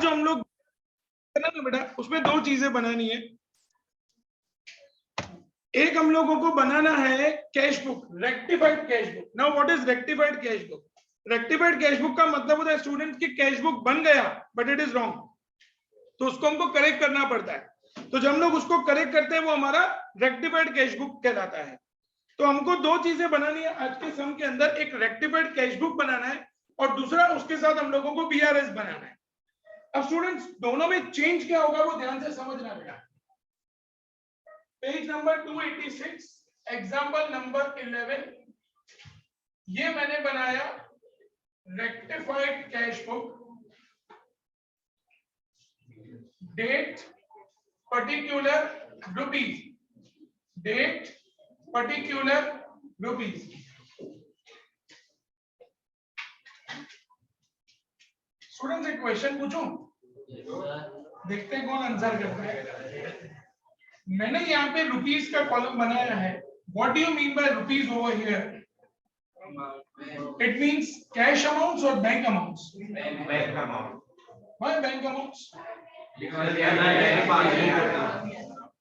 जो हम लोग ना बेटा, उसमें दो चीजें बनानी है। एक हम लोगों को बनाना है cash book, rectified cash book. Now what is rectified cash book? Rectified cash book का मतलब होता है स्टूडेंट की कैश बुक बन गया बट इट इज रॉन्ग, तो उसको हमको करेक्ट करना पड़ता है। तो जब हम लोग उसको करेक्ट करते हैं वो हमारा रेक्टिफाइड कैश बुक कहलाता है। तो हमको दो चीजें बनानी है आज के सम के अंदर, एक रेक्टिफाइड कैश बुक बनाना है और दूसरा उसके साथ हम लोगों को बीआरएस बनाना है। अब स्टूडेंट्स दोनों में चेंज क्या होगा वो ध्यान से समझना बेटा। पेज नंबर 286 एग्जांपल नंबर 11, ये मैंने बनाया rectified cash book, date particular rupees, date particular rupees. Students एक क्वेश्चन पूछूं, देखते हैं कौन आंसर करता है। मैंने यहाँ पे रुपीज का कॉलम बनाया है। What do you mean by rupees over here? It means cash amounts और bank amounts? Bank amount. Why bank amounts?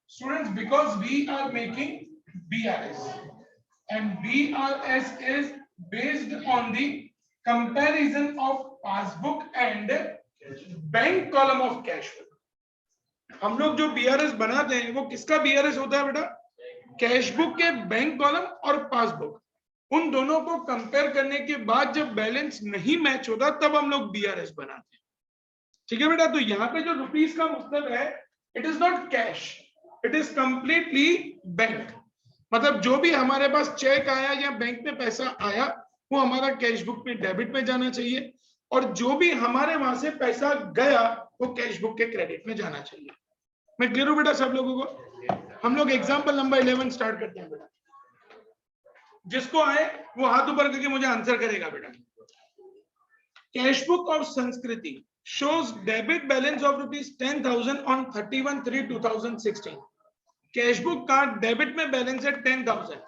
Students, because we are making BRS and BRS is based on the comparison of passbook and bank column of cash book. हम लोग जो BRS बनाते हैं वो किसका BRS होता है बेटा? कैश बुक के बैंक कॉलम और पासबुक, उन दोनों को कंपेयर करने के बाद जब बैलेंस नहीं मैच होता तब हम लोग BRS बनाते हैं। ठीक है बेटा, तो यहाँ पे जो रुपीस का मतलब है, it is not cash, it is completely bank. मतलब जो भी हमारे पास चेक आया या बैंक में पैसा आया वो हमारा कैश बुक में डेबिट में जाना चाहिए, और जो भी हमारे वहां से पैसा गया वो कैश बुक के क्रेडिट में जाना चाहिए। मैं क्लियर हूं बेटा सब लोगों को? हम लोग एग्जांपल नंबर 11 स्टार्ट करते हैं बेटा। जिसको आए वो हाथ ऊपर करके मुझे आंसर करेगा बेटा। कैश बुक ऑफ संस्कृति shows debit balance of rupees 10,000 on 31/3/2016. Cash book का डेबिट में बैलेंस है 10,000।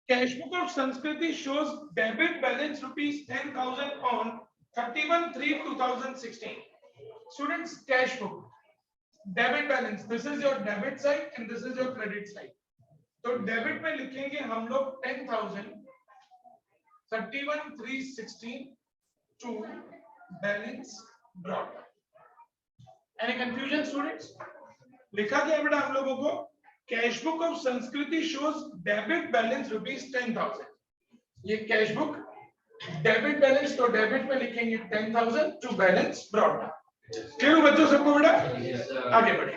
कैश बुक ऑफ संस्कृति shows debit balance rupees 10,000 on 31/3/2016. Students, cash book, debit balance, this is your debit side and this is your credit side. तो debit में लिखेंगे हम लोग 10,000 31/3/16 to balance brought. Any confusion students? लिखा क्या बेटा हम लोगों को? कैश बुक ऑफ संस्कृति shows डेबिट बैलेंस रुपीज 10,000। ये कैश बुक डेबिट बैलेंस, तो डेबिट में लिखेंगे 10,000 टू बैलेंस ब्रॉट। क्लियर बच्चों सबको बेटा? आगे बढ़े।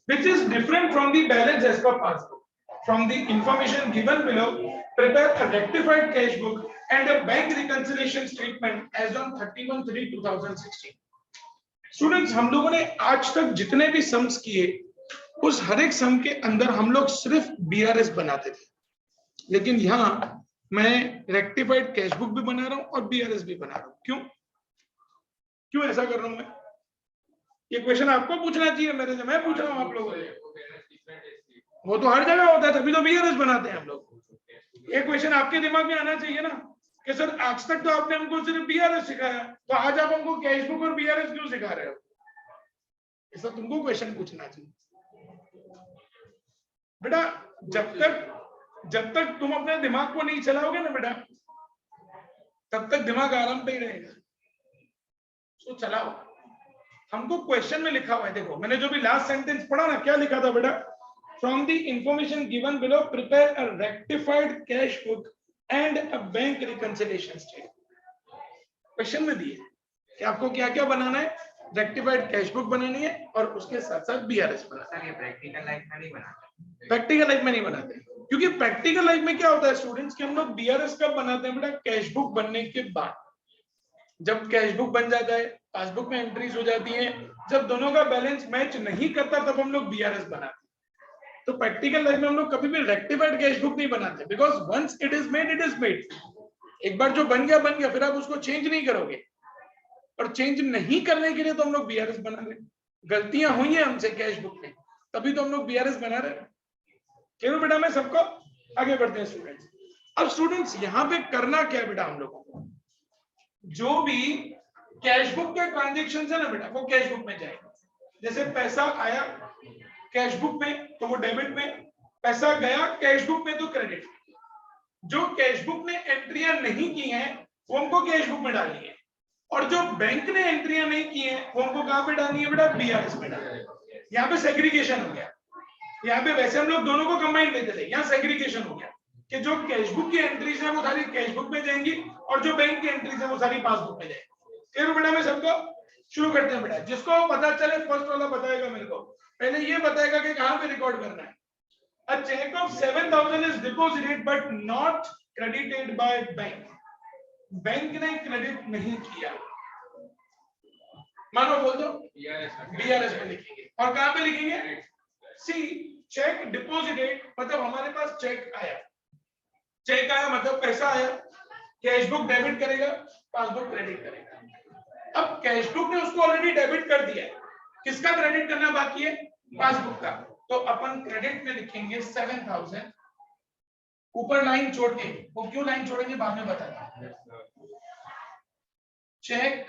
Which is different from the balance as per passbook. From the information given below, prepare a rectified cash book and a bank reconciliation statement as on 31/3/2016. Students, हम लोगों ने आज तक जितने भी सम्स किए उस हर एक सम के अंदर हम लोग सिर्फ बीआरएस बनाते थे, लेकिन यहाँ मैं रेक्टिफाइड कैश बुक भी बना रहा हूँ और बीआरएस भी बना रहा हूँ। क्यों ऐसा कर रहा हूँ मैं? ये क्वेश्चन आपको पूछना चाहिए मेरे से, मैं पूछ रहा हूँ आप लोगों से। वो तो हर जगह होता है, तभी तो बीआरएस बनाते हैं हम लोग। ये क्वेश्चन आपके दिमाग में आना चाहिए ना कि सर आज तक तो आपने हमको सिर्फ बीआरएस सिखाया, तो आज आप हमको कैश बुक और बीआरएस क्यों सिखा रहे हो? ऐसा तुमको क्वेश्चन पूछना चाहिए बेटा। जब तक तुम अपने दिमाग को नहीं चलाओगे ना बेटा, तब तक दिमाग आराम पे ही रहेगा। तो चलाओ। हमको क्वेश्चन में लिखा हुआ है, देखो मैंने जो भी लास्ट सेंटेंस पढ़ा ना, क्या लिखा था बेटा? From the information given below prepare a rectified cash book and a bank reconciliation statement. Question में दिए कि आपको क्या क्या बनाना है। रेक्टिफाइड कैश बुक बनानी है और उसके साथ साथ बीआरएस बनाना है। प्रैक्टिकल लाइफ में नहीं बनाते। प्रैक्टिकल लाइफ में नहीं बनाते, क्योंकि प्रैक्टिकल लाइफ में क्या होता है स्टूडेंट्स कि हम लोग बीआरएस कब बनाते हैं बेटा? कैश बुक बनने के बाद। जब कैश बुक बन जाता है, पासबुक में एंट्रीज हो जाती हैं, जब दोनों का बैलेंस मैच नहीं करता तब हम लोग बीआरएस बनाते हैं। तो प्रैक्टिकल लाइफ में हम लोग कभी भी रेक्टिफाइड कैश बुक नहीं बनाते, because once it is made it is made. एक बार जो बन गया, फिर आप उसको चेंज नहीं करोगे, और चेंज नहीं करने के लिए तो हम लोग बीआरएस बना रहे हैं। गलतियां हुई हैं हमसे कैश बुक में, तभी तो हम लोग बीआरएस बना रहे हैं। क्लियर बेटा? मैं सबको आगे बढ़ते हैं स्टूडेंट्स। अब स्टूडेंट्स यहाँ पे करना क्या है बेटा हम लोगों को? जो भी कैश बुक के ट्रांजेक्शन है ना बेटा वो कैश बुक में जाएगा। जैसे पैसा आया कैश बुक में तो वो डेबिट में, पैसा गया कैश बुक में तो क्रेडिट। जो कैश बुक में एंट्रियां नहीं की हैं वो हमको कैश बुक में डालनी है, और जो बैंक ने एंट्रियां नहीं की हैं वो हमको कहां पे डालनी है बेटा? बीआरएस में डालनी है। यहाँ पे सेग्रीगेशन हो गया। यहाँ पे वैसे हम लोग दोनों को कंबाइन लेते थे, यहाँ सेग्रीगेशन हो गया कि जो कैश बुक की एंट्रीज है वो सारी कैश बुक में जाएंगी और जो बैंक की एंट्रीज है वो सारी पासबुक में जाएंगी। फिर बेटा मैं सबको शुरू करते हैं बेटा। जिसको पता चले फर्स्ट वाला बताएगा मेरे को, पहले ये बताएगा कि कहां पे रिकॉर्ड करना है। A check of 7,000 is deposited but not credited by bank. Bank ने क्रेडिट नहीं किया, मानो बोल दो बीआरएस में लिखेंगे। और कहां पे लिखेंगे? सी चेक डिपोजिटेड मतलब हमारे पास चेक आया, चेक आया मतलब पैसा आया, कैश बुक डेबिट करेगा, पासबुक क्रेडिट करेगा। अब कैश बुक ने उसको ऑलरेडी डेबिट कर दिया है, किसका क्रेडिट करना बाकी है? पासबुक का। तो अपन क्रेडिट में लिखेंगे 7,000, ऊपर लाइन छोड़ के, वो क्यों लाइन छोड़ेंगे बाद में बताना। Check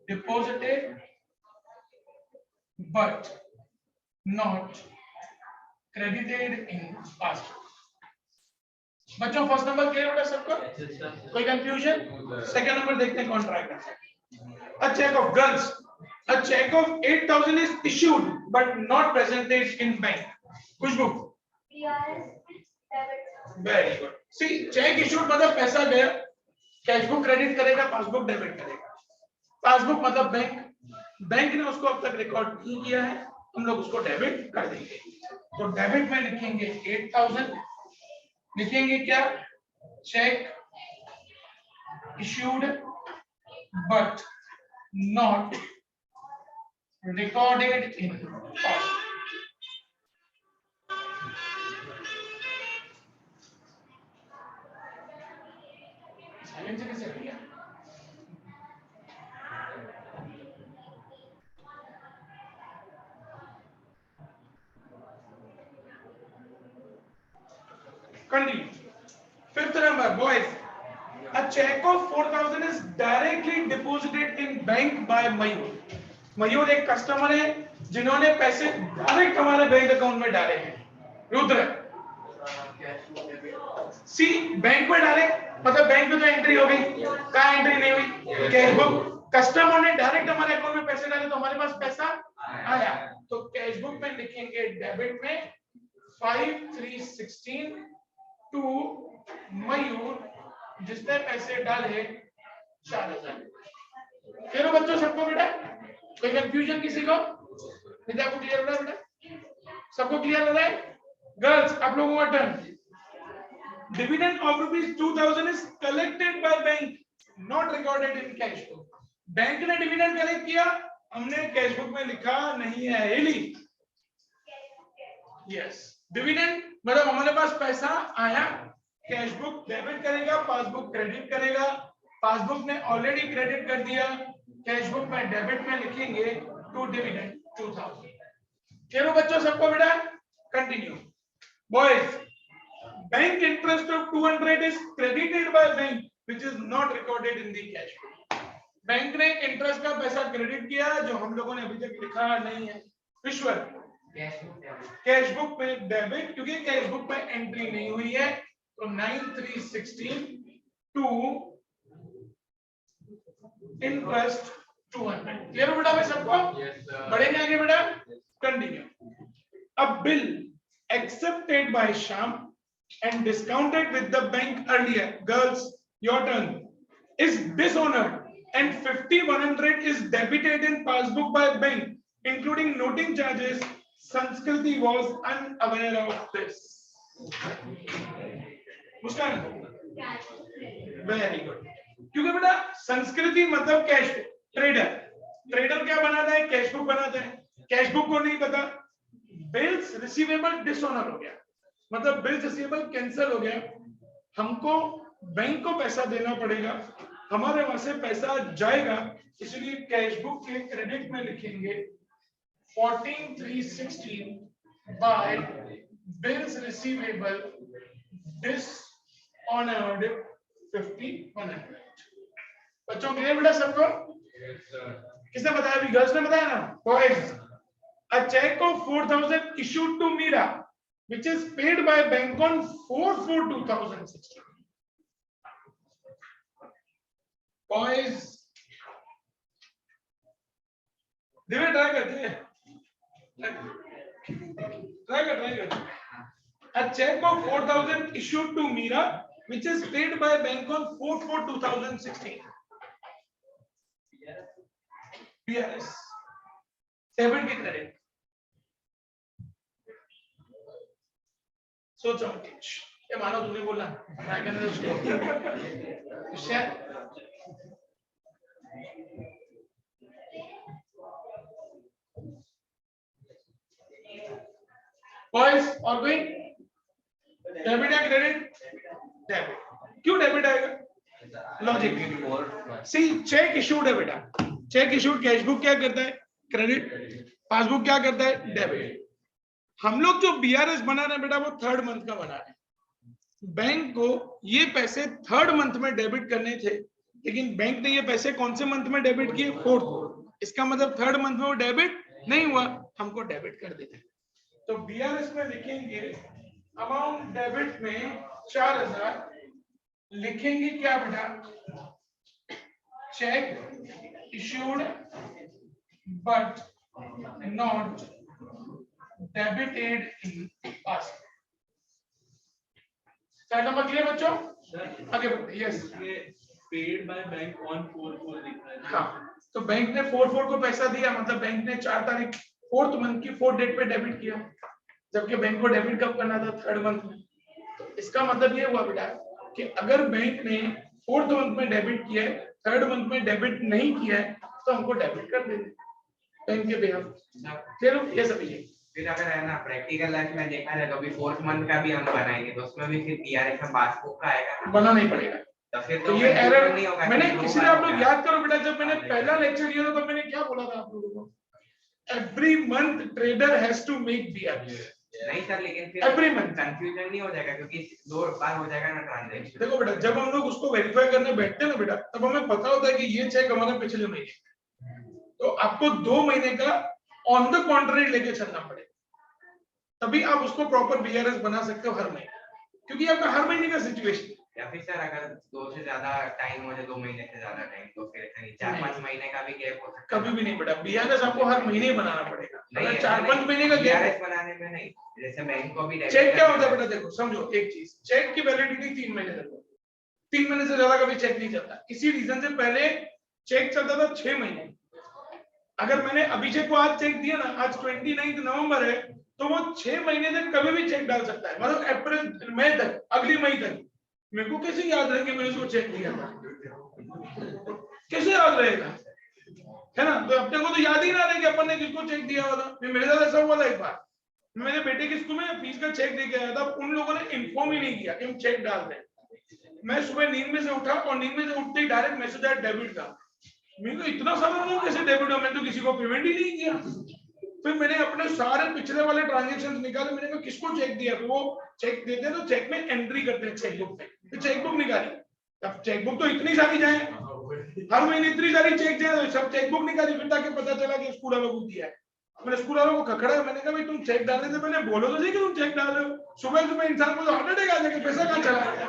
deposited but not credited in passbook. बच्चों फर्स्ट नंबर क्लियर होगा सबको? कोई कंफ्यूजन? सेकंड नंबर देखते हैं कौन ट्राई कर सकता है। A cheque of girls, a check of 8,000 is issued but not presented in bank. Khushboo? Very good. C cheque issued मतलब पैसा गया, कैश बुक क्रेडिट करेगा, पासबुक डेबिट करेगा। पासबुक मतलब बैंक, बैंक ने उसको अब तक रिकॉर्ड नहीं किया है, हम लोग उसको डेबिट कर देंगे। तो डेबिट में लिखेंगे 8,000, लिखेंगे क्या? Check issued but not recorded in past. Silence कैसे हो गया? Continue. Fifth number, boys. A check of 4,000 is directly deposited in bank by Mayur. मयूर एक कस्टमर है जिन्होंने पैसे डायरेक्ट हमारे बैंक अकाउंट में डाले हैं। रुद्र सी बैंक में डाले मतलब बैंक में तो एंट्री हो गई, कहाँ एंट्री नहीं हुई? Cash book. कस्टमर ने डायरेक्ट हमारे अकाउंट में पैसे डाले तो हमारे पास पैसा आया, तो कैश बुक में लिखेंगे डेबिट में 5,316 टू मयूर जिसने पैसे डाले 4,000। चलो बच्चों सबको बेटा कोई कंफ्यूजन किसी को? विद्या को क्लियर हो रहा है बेटा? सबको क्लियर हो रहा है? गर्ल्स आप लोगों का turn. Dividend of ₹2,000 is collected by bank, not recorded in cash book. Bank ने डिविडेंड कलेक्ट किया, हमने कैश बुक में लिखा नहीं है। हेली यस, डिविडेंड मतलब हमारे पास पैसा आया, कैश बुक डेबिट करेगा, पासबुक क्रेडिट करेगा। पासबुक ने ऑलरेडी क्रेडिट कर दिया, कैश बुक में डेबिट में लिखेंगे टू डिविडेंड 2,000। चलो बच्चों सबको बेटा continue. Boys, bank interest of 200 is credited by bank which is not recorded in the cash book. Bank ने इंटरेस्ट का पैसा क्रेडिट किया जो हम लोगों ने अभी तक लिखा नहीं है। विश्वर कैश बुक में डेबिट, क्योंकि कैश बुक में एंट्री नहीं हुई है, तो 9,316 टू इंटरेस्ट 200। क्लियर बेटा भाई सबको? बढ़ेंगे आगे बेटा, continue. A bill accepted by Shyam and discounted with the bank earlier, girls your turn, is dishonoured and 50,100 is debited in passbook by bank including noting charges. Sanskriti was unaware of this. Muskan very good, क्योंकि बेटा संस्कृति मतलब cash book. Trader, trader क्या बनाता है? Cash book बनाता है। Cash book को नहीं पता। बिल्स रिसीवेबल डिसऑनर हो गया, मतलब बिल्स रिसीवेबल कैंसिल हो गया, हमको बैंक को पैसा देना पड़ेगा, हमारे वहां से पैसा जाएगा, इसलिए कैश बुक के क्रेडिट में लिखेंगे 14,316 बाय बिल्स रिसीवेबल डिसऑनर्ड 50,100। बच्चों क्लियर बेटा सबको? किसने बताया? अभी गर्ल्स ने बताया ना? Boys, a check of 4,000 issued to Mira which is paid by bank on 4/4/2016. Boys, Divya try करते हैं, ट्राई कर a check of 4,000 issued to Mira which is paid by bank on 4/4/2016. BRS debit की credit सोचो ये मानो तूने बोला try करने दो उसको शेयर बॉयज और कोई डेबिट या क्रेडिट? डेबिट। क्यों डेबिट आएगा? लॉजिक सी चेक इशूड है बेटा, चेक इशूड कैश बुक क्या करता है? क्रेडिट। पासबुक क्या करता है? डेबिट। हम लोग जो बीआरएस बना रहे हैं बेटा वो 3rd मंथ का बना रहे हैं। बैंक को ये पैसे 3rd मंथ में डेबिट करने थे, लेकिन बैंक ने ये पैसे कौन से मंथ में डेबिट किए? 4th। इसका मतलब 3rd मंथ में वो डेबिट नहीं हुआ, हमको डेबिट कर देते। तो बीआरएस में लिखेंगे अमाउंट डेबिट में 4,000, लिखेंगे क्या बेटा? Check issued but not debited in past. Side number clear बच्चों? आगे बढ़ते। Yes, paid by bank on 4/4 लिख रहा है। हाँ, तो बैंक ने 4/4 को पैसा दिया, मतलब बैंक ने 4 तारीख 4th मंथ की 4th डेट पे डेबिट किया, जबकि बैंक को डेबिट कब करना था? 3rd मंथ में। तो इसका मतलब ये हुआ बेटा कि अगर बैंक ने 4th मंथ में डेबिट किया है, 3rd मंथ में डेबिट नहीं किया है, तो हमको डेबिट कर देंगे बैंक के बिहाफ। फिर ये सब ये फिर अगर है ना प्रैक्टिकल लाइफ में देखा जाए तो अभी 4th मंथ का भी हम बनाएंगे तो उसमें भी फिर बीआरएस में पासबुक का आएगा, बना नहीं पड़ेगा। तो फिर तो ये एरर नहीं होगा। मैंने किसी ने आप लोग याद करो बेटा, जब मैंने पहला लेक्चर लिया था तो मैंने क्या बोला था आप लोगों को? Every month trader has to make BRS. नहीं सर, लेकिन फिर एवरी मंथ कंफ्यूजन नहीं हो जाएगा क्योंकि 2 बार हो जाएगा ना ट्रांजैक्शन। देखो बेटा, जब हम लोग उसको वेरीफाई करने बैठते हैं ना बेटा, तब हमें पता होता है कि ये चेक हमारा पिछले महीने, तो आपको 2 महीने का ऑन द कॉन्ट्रेट लेके चलना पड़ेगा, तभी आप उसको प्रॉपर बीआरएस बना सकते हो हर महीने, क्योंकि आपका हर महीने का सिचुएशन। या फिर सर अगर 2 से ज्यादा टाइम हो जाए, 2 महीने से ज्यादा टाइम, तो फिर 4-5 महीने का भी गैप हो सकता है। कभी भी नहीं बेटा, बीआरएस आपको हर महीने बनाना पड़ेगा। अगर 4-5 महीने का बीआरएस बनाने में नहीं, जैसे बैंक को भी चेक क्या होता है बेटा? देखो समझो एक चीज, चेक की वैलिडिटी 3 महीने तक होती है, 3 महीने से ज्यादा कभी चेक नहीं चलता। इसी रीजन से पहले चेक चलता था 6 महीने। अगर मैंने अभिषेक को आज चेक दिया ना, आज 29 नवंबर है, तो वो 6 महीने तक कभी भी चेक डाल सकता है, मतलब अप्रैल मई तक, अगली मई तक। मेरे को कैसे याद रहेगा मैंने उसको चेक दिया था? कैसे याद रहेगा, है ना? तो अपने को तो याद ही ना रहे कि अपन ने किसको चेक दिया हुआ था। मेरे साथ ऐसा हुआ था एक बार, मेरे बेटे की स्कूल में फीस का चेक दे के आया था, उन लोगों ने इन्फॉर्म ही नहीं किया कि हम चेक डाल रहे हैं। मैं सुबह नींद में से उठा और नींद में से उठते ही डायरेक्ट मैसेज आया डेबिट का। मेरे को इतना सारा लोग कैसे डेबिट हुआ, मैंने तो किसी को पेमेंट ही नहीं किया। फिर मैंने अपने सारे पिछले वाले ट्रांजैक्शंस निकाले, मैंने कहा किसको चेक दिया, तो वो चेक देते हैं तो चेक में एंट्री करते हैं चेकबुक में, तो चेकबुक निकाली। अब चेकबुक तो इतनी सारी जाए, हर महीने इतनी सारी चेक जाए, सब चेकबुक निकाली, फिर ताकि पता चला कि स्कूल वालों को दिया है। मैंने स्कूल वालों को खखड़ा, मैंने कहा भाई तुम चेक डालने से पहले बोलो तो सही कि तुम चेक डाल रहे हो। सुबह सुबह इंसान को तो हार्ट अटैक आ जाएगा, पैसा कहाँ चला गया।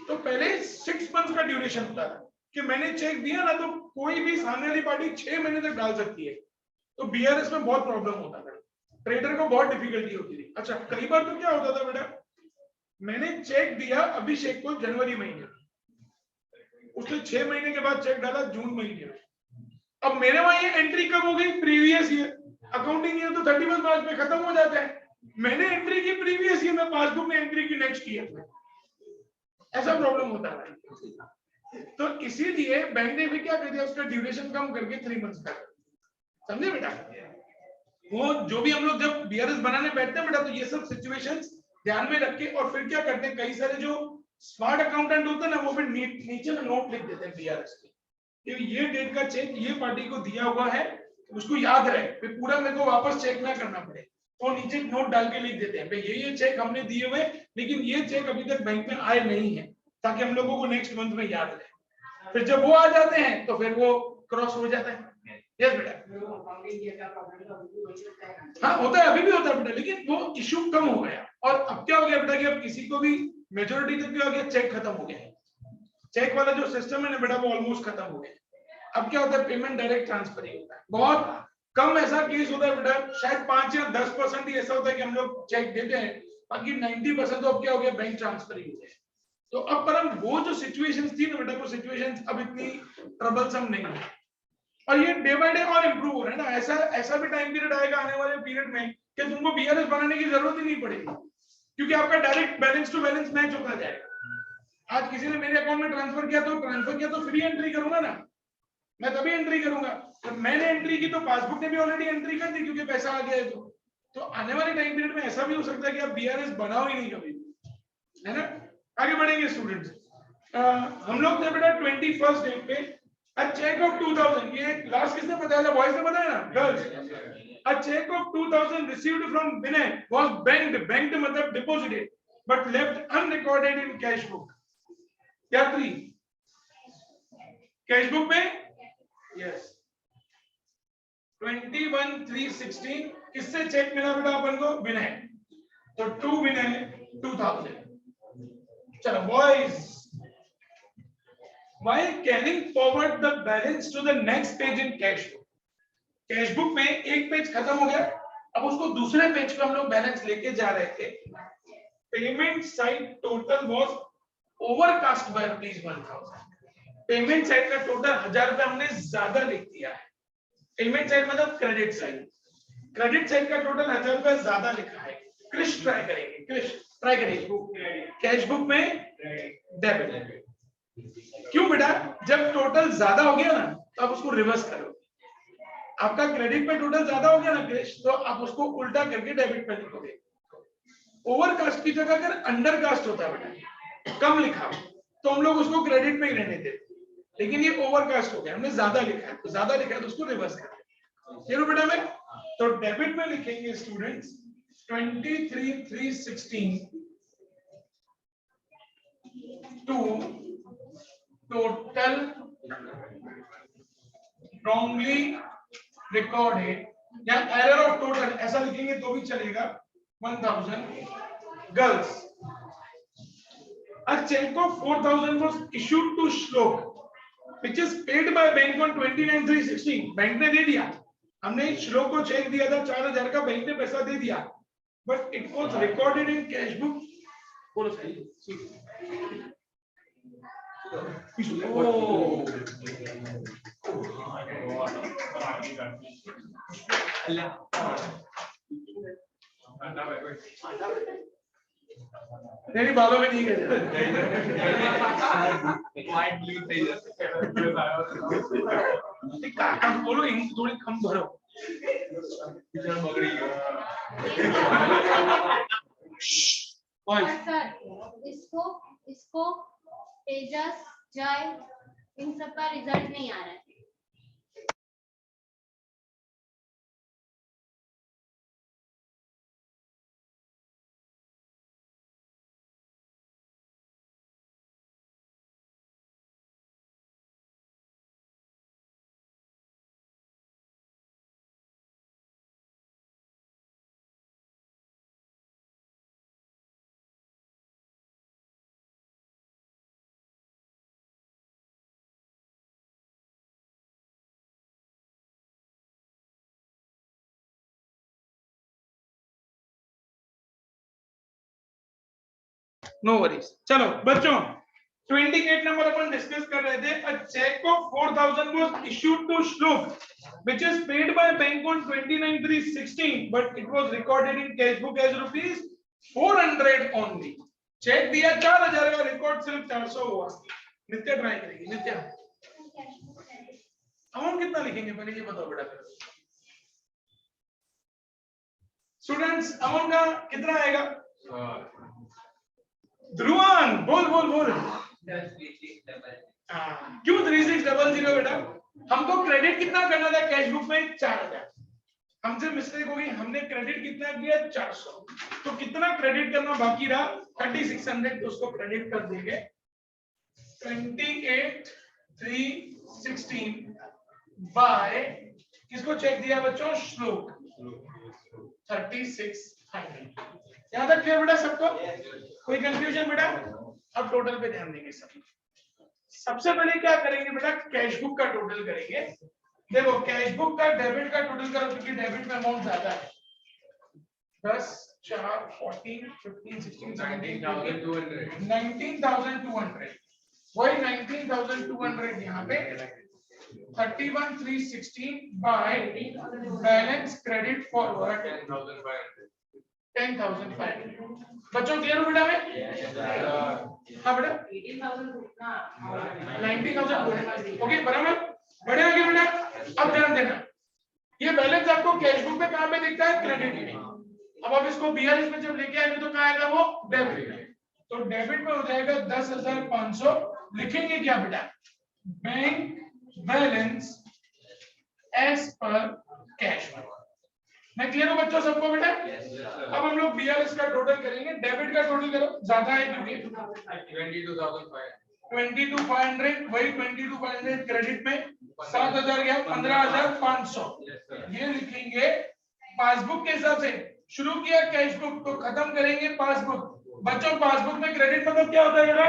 तो पहले 6 मंथ का ड्यूरेशन होता था कि मैंने चेक दिया ना, तो कोई भी सामने वाली पार्टी 6 महीने तक डाल सकती है। तो बीआरएस में बहुत प्रॉब्लम होता था, ट्रेडर को बहुत डिफिकल्टी होती थी। अच्छा, कई बार तो क्या होता था बेटा, मैंने चेक दिया अभिषेक को जनवरी महीने, उसने 6 महीने के बाद चेक डाला जून महीने में। अब मेरे वहां ये एंट्री कब हो गई? Previous year. अकाउंटिंग ईयर तो 31 मार्च में खत्म हो जाता है, मैंने एंट्री की प्रीवियस ईयर में, पासबुक में एंट्री की नेक्स्ट ईयर में। ऐसा प्रॉब्लम होता है। तो इसीलिए बैंक ने भी क्या कर दिया, उसका ड्यूरेशन कम करके 3 मंथ्स कर, समझे बेटा? वो जो भी हम लोग जब बीआरएस बनाने बैठते हैं बेटा, तो ये सब सिचुएशंस ध्यान में रख के, और फिर क्या करते हैं, कई सारे जो स्मार्ट अकाउंटेंट होते हैं ना, वो फिर नीचे में नोट लिख देते हैं बीआरएस के, कि ये डेट का चेक ये पार्टी को दिया हुआ है, उसको याद रहे, फिर पूरा मेरे को वापस चेक ना करना पड़े। तो नीचे नोट डाल के लिख देते हैं भाई ये चेक हमने दिए हुए, लेकिन ये चेक अभी तक बैंक में आए नहीं है, ताकि हम लोगों को नेक्स्ट मंथ में याद रहे। फिर जब वो आ जाते हैं तो फिर वो क्रॉस हो जाता है। यस बेटा, हाँ होता है, अभी भी होता है बेटा, लेकिन वो इशू कम हो गया। और अब क्या हो गया बेटा कि अब किसी को भी मेजोरिटी तक क्या हो गया, चेक खत्म हो गया है। चेक वाला जो सिस्टम है ना बेटा वो ऑलमोस्ट खत्म हो गया। अब क्या होता है, पेमेंट डायरेक्ट ट्रांसफर ही होता है। बहुत कम ऐसा केस होता है बेटा, शायद 5 या 10% ही ऐसा होता है कि हम लोग चेक देते हैं, बाकी 90% तो अब क्या हो गया, बैंक ट्रांसफर ही हो गया। तो अब पर हम वो जो सिचुएशंस थी ना बेटा, वो सिचुएशंस अब इतनी ट्रबलसम नहीं है, और ये डे बाय डे और इंप्रूव हो रहा है ना। ऐसा भी टाइम पीरियड आएगा आने वाले पीरियड में कि तुमको बीआरएस बनाने की जरूरत ही नहीं पड़ेगी, क्योंकि आपका direct balance to balance match होता जाएगा। आज किसी ने मेरे अकाउंट में ट्रांसफर किया तो फ्री एंट्री करूंगा ना, मैं तभी एंट्री करूंगा। तो मैंने एंट्री की तो पासबुक ने भी ऑलरेडी एंट्री कर दी, क्योंकि पैसा आ गया है। तो आने वाले टाइम पीरियड में ऐसा भी हो सकता है कि आप बीआरएस बनाओ ही नहीं कभी, है ना। आगे बढ़ेंगे स्टूडेंट्स। हम लोग थे बेटा 21st डेट पे, a check of 2000, ये लास्ट किसने बताया था, बॉयज ने बताया ना, girls. a check of 2000 received from Vinay was banked मतलब deposited but left unrecorded in cash book। क्या 3 कैश बुक में, यस 21,316 किससे चेक मिला बेटा अपन को, विनय। तो 2 विनय 2000। चलो boys, while carrying forward the balance to the next page in cash book, cash book में एक पेज खत्म हो गया, अब उसको दूसरे पेज पे हम लोग बैलेंस लेके जा रहे थे। Payment side total was overcast bye ₹1000। Payment side का टोटल 1000 रुपए हमने ज्यादा लिख दिया है। पेमेंट साइड मतलब क्रेडिट साइड, क्रेडिट साइड का टोटल 1000 रुपए ज्यादा लिखा है। क्रिश ट्राई करेंगे, क्रिश ट्राई करेंगे कैश बुक में डेबिट। क्यों बेटा, जब टोटल ज्यादा हो गया ना तो आप उसको रिवर्स करो। आपका क्रेडिट पे टोटल ज्यादा हो गया ना क्रिश, तो आप उसको उल्टा करके डेबिट पे लिखोगे। ओवरकास्ट की जगह अगर अंडरकास्ट होता है बेटा, कम लिखा हो, तो हम लोग उसको क्रेडिट में ही रहने देते, लेकिन ये ओवरकास्ट हो गया, हमने ज्यादा लिखा है, तो ज्यादा लिखा है तो उसको रिवर्स करते हैं। बेटा में तो डेबिट में लिखेंगे students 23,316 to total wrongly recorded, या एरर ऑफ टोटल ऐसा लिखेंगे तो भी चलेगा, 1000 girls. A check of 4,000 was issued to Shlok, which is paid by bank on 29,316। Bank ने दे दिया, हमने श्लोक को चेक दिया था 4000 का, बैंक ने पैसा दे दिया, but it was recorded in cash book। बोलो सही। नहीं बालों में नहीं गए, काका बोलो इंक थोड़ी कम भरो। इसको तेजस जय इन सब का रिजल्ट नहीं आ रहा है। No worries. चलो बच्चों 28 नंबर अपन डिस्कस कर रहे थे। A cheque of 4,000 was issued to Shlok which is paid by bank on 29,316 but it was recorded in cash book as ₹400 only. Cheque दिया 4000 का, रिकॉर्ड सिर्फ 400 हुआ। नित्या ट्राई करेगी। नित्या अमाउंट कितना लिखेंगे पहले ये बताओ बेटा। स्टूडेंट्स अमाउंट का कितना आएगा? ध्रुवन बोल बोल बोल। क्यों 3600 बेटा? हमको क्रेडिट कितना करना था कैश बुक में? 4000। हमसे मिस्टेक हो गई, हमने क्रेडिट कितना किया? 400। तो कितना क्रेडिट करना बाकी रहा? 3600। तो उसको क्रेडिट कर देंगे 28 316 बाय किसको चेक दिया बच्चों? श्लोक 3600। यहां तक क्लियर बेटा सबको? कोई कंफ्यूजन बेटा? अब टोटल पे ध्यान देंगे सब। सबसे पहले क्या करेंगे बेटा? कैश बुक का टोटल करेंगे। देखो कैश बुक का डेबिट का टोटल करो क्योंकि डेबिट में अमाउंट ज्यादा है। 10 4 14 15 16 17 19,200 वही 19,200 यहाँ पे 31,316 बाय बैलेंस क्रेडिट फॉरवर्ड 10,500। बच्चों क्लियर हो बेटा में? हाँ बेटा 19,000 ओके बराबर बढ़िया गया बेटा। अब ध्यान देना ये बैलेंस आपको कैश बुक में कहां पे दिखता है? क्रेडिट में। अब आप इसको बीआरएस में जब लेके आएंगे तो कहां आएगा वो? डेबिट में। तो डेबिट में हो जाएगा 10,500। लिखेंगे क्या बेटा? Bank balance as per cash book. मैं क्लियर हूं बच्चों सबको बेटा? अब हम लोग बीआरएस का टोटल करेंगे। डेबिट का टोटल करो ज्यादा है क्योंकि 22,500 वही 22,500 क्रेडिट में 7,000 गया 15,500 ये लिखेंगे पासबुक के हिसाब से। शुरू किया कैश बुक तो खत्म करेंगे पासबुक। बच्चों पासबुक में क्रेडिट मतलब क्या होता है बेटा?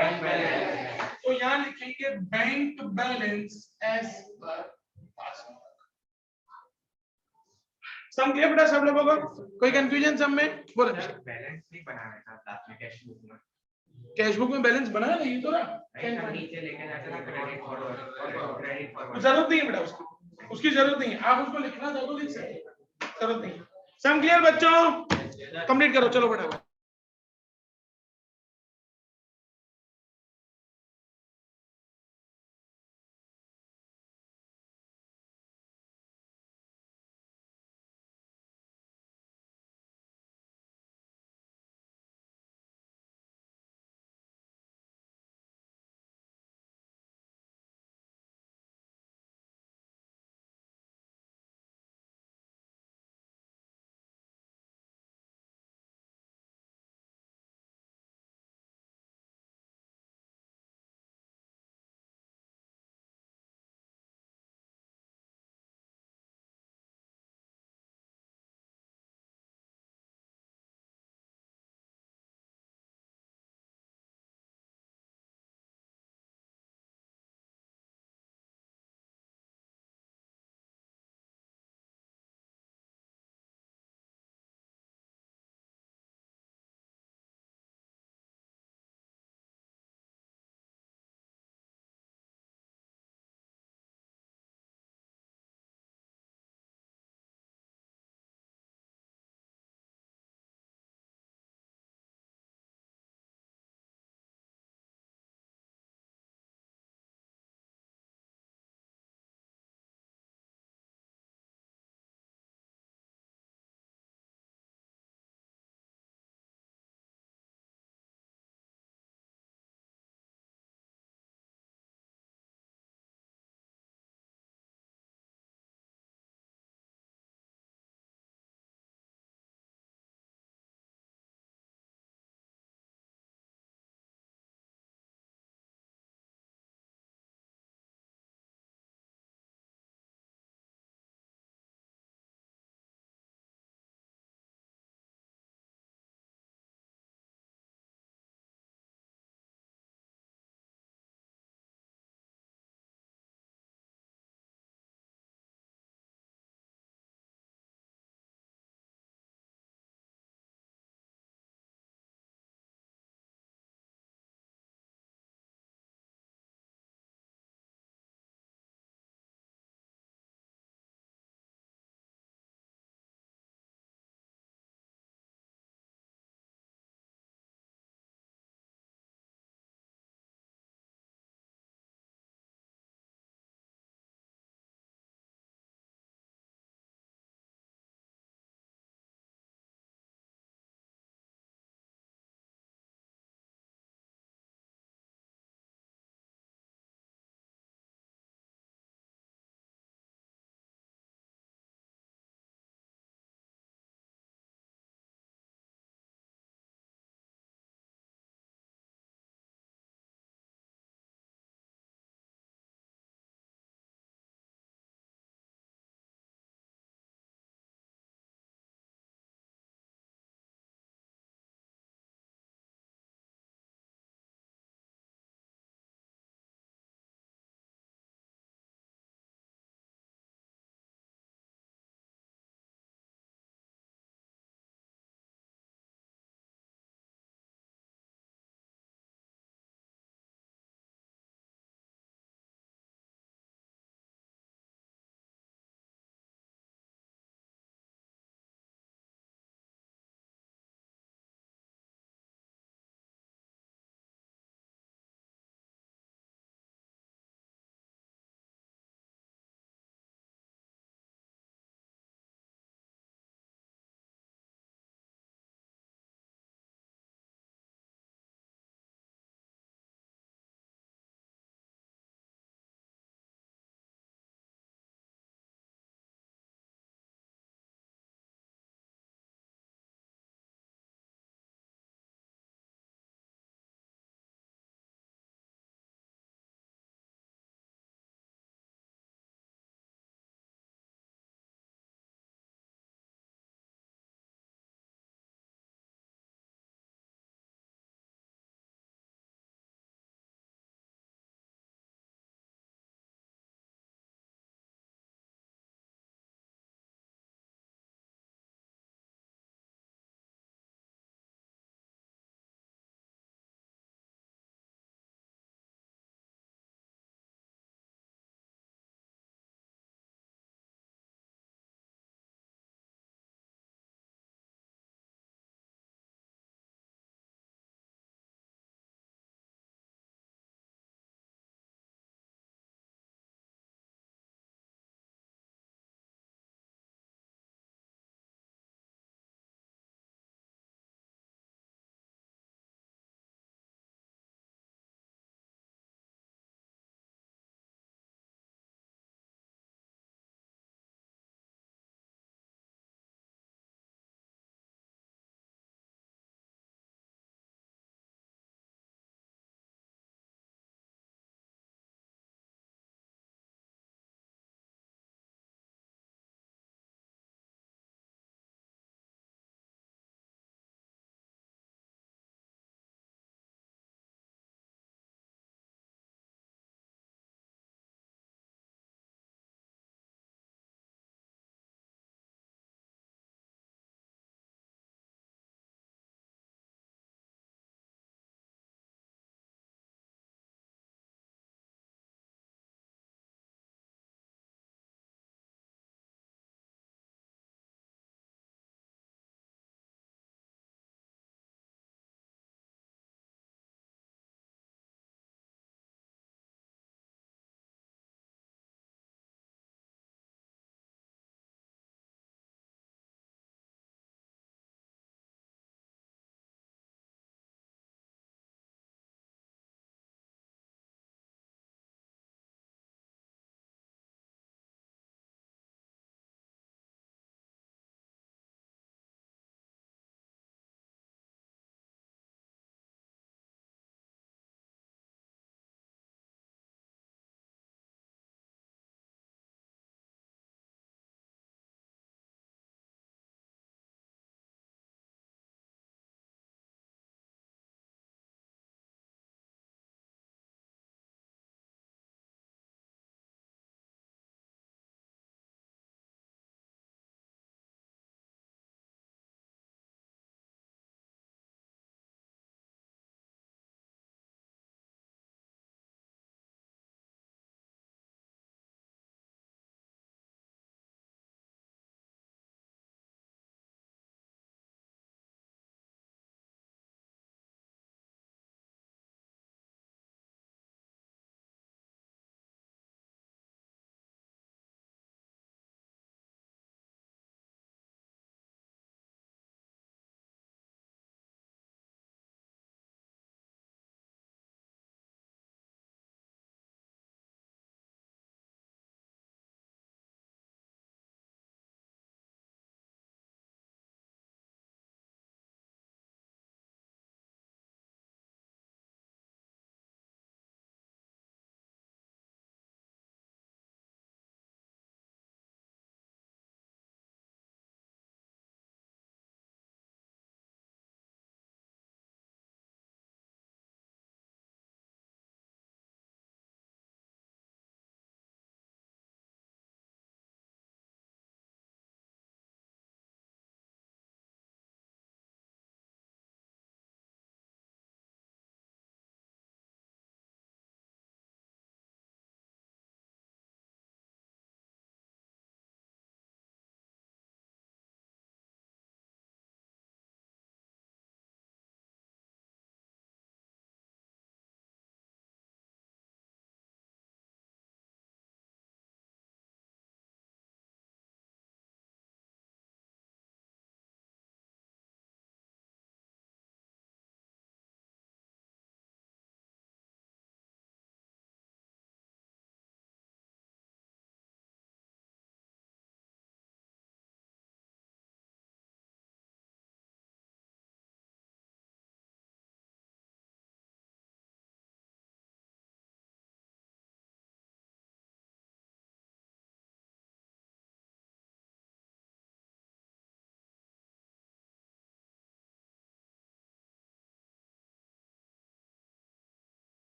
तो यहाँ लिखेंगे bank balance as per passbook. सम क्लियर बेटा सब लोगों को? कोई कंफ्यूजन सब में? बोलो। बैलेंस नहीं बनाना था साथ में कैश बुक में। कैश बुक में बैलेंस बनाया ना ये तो ना नीचे लेके जाते ना क्रेडिट फॉरवर्ड जरूरत नहीं है बेटा उसकी जरूरत नहीं है। आप उसको लिखना चाहो तो लिख सकते हैं, जरूरत नहीं है। सम क्लियर बच्चों? कंप्लीट करो चलो बेटा।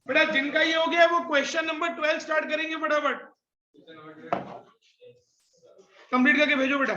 बेटा जिनका ये हो गया वो क्वेश्चन नंबर 12 स्टार्ट करेंगे फटाफट, कंप्लीट करके भेजो बेटा।